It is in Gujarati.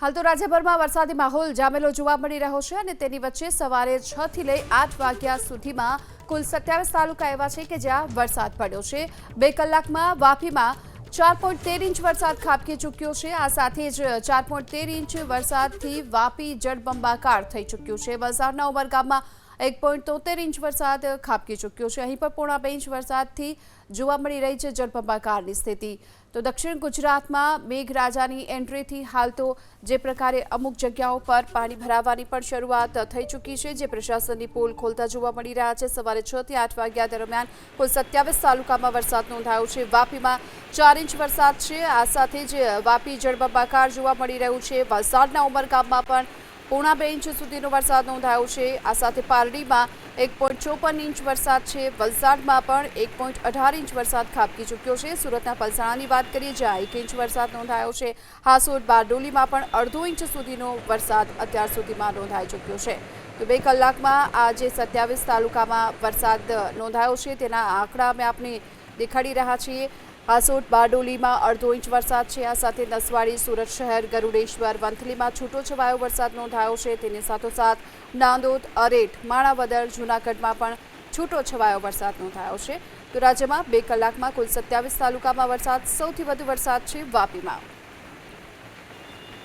હાલ તો રાજ્યભરમાં વરસાદી માહોલ જામેલો જોવા મળી રહ્યો છે અને તેની વચ્ચે સવારે 6 થી લઈ 8 વાગ્યા સુધીમાં કુલ 27 તાલુકા એવા છે કે જ્યાં વરસાદ પડ્યો છે। 2 કલાકમાં વાપીમાં 4.13 ઇંચ વરસાદ ખાબકી ચૂક્યો છે। આ સાથે જ 4.13 ઇંચ વરસાદથી વાપી જળબંબાકાર થઈ ચૂક્યું છે। વલસાડના ઉમરગામમાં 1.73 ઇંચ વરસાદ ખાબકી ચૂક્યો છે। અહીં પણ પોણા 2 ઇંચ વરસાદથી જોવા મળી રહી છે જળબંબાકારની સ્થિતિ। તો દક્ષિણ ગુજરાતમાં મેઘરાજાની એન્ટ્રીથી હાલ તો જે પ્રકારે અમુક જગ્યાઓ પર પાણી ભરાવાની પણ શરૂઆત થઈ ચૂકી છે, જે પ્રશાસનની પોલ ખોલતા જોવા મળી રહ્યા છે। સવારે 6 થી 8 વાગ્યા દરમિયાન કુલ 27 તાલુકામાં વરસાદ નોંધાયો છે। વાપીમાં 4 ઇંચ વરસાદ છે। આ સાથે જ વાપી જળબંબાકાર જોવા મળી રહ્યું છે। વલસાડના ઉમરગામમાં પણ પોણા 2 ઇંચ સુધીનો વરસાદ નોંધાયો છે। આ સાથે પારડીમાં 1.54 ઇંચ વરસાદ છે। વલસાડમાં પણ 1.18 ઇંચ વરસાદ ખાબકી ચૂક્યો છે। સુરતના પલસાણાની વાત કરીએ જ્યાં 1 ઇંચ વરસાદ નોંધાયો છે। હાસોટ બારડોલીમાં પણ અડધો ઇંચ સુધીનો વરસાદ અત્યાર સુધીમાં નોંધાઈ ચૂક્યો છે। તો 2 કલાકમાં આ જે 27 તાલુકામાં વરસાદ નોંધાયો છે તેના આંકડા અમે આપને દેખાડી રહ્યા છીએ। હાસોટ બારડોલીમાં અડધો ઇંચ વરસાદ છે। આ સાથે નસવાડી, સુરત શહેર, ગરુડેશ્વર, વંથલીમાં છૂટોછવાયો વરસાદ નોંધાયો છે। તેની સાથોસાથ નાંદોદ, અરેઠ, માણાવદર, જૂનાગઢમાં પણ છૂટોછવાયો વરસાદ નોંધાયો છે। તો રાજ્યમાં 2 કલાકમાં કુલ 27 તાલુકામાં વરસાદ, સૌથી વધુ વરસાદ છે વાપીમાં।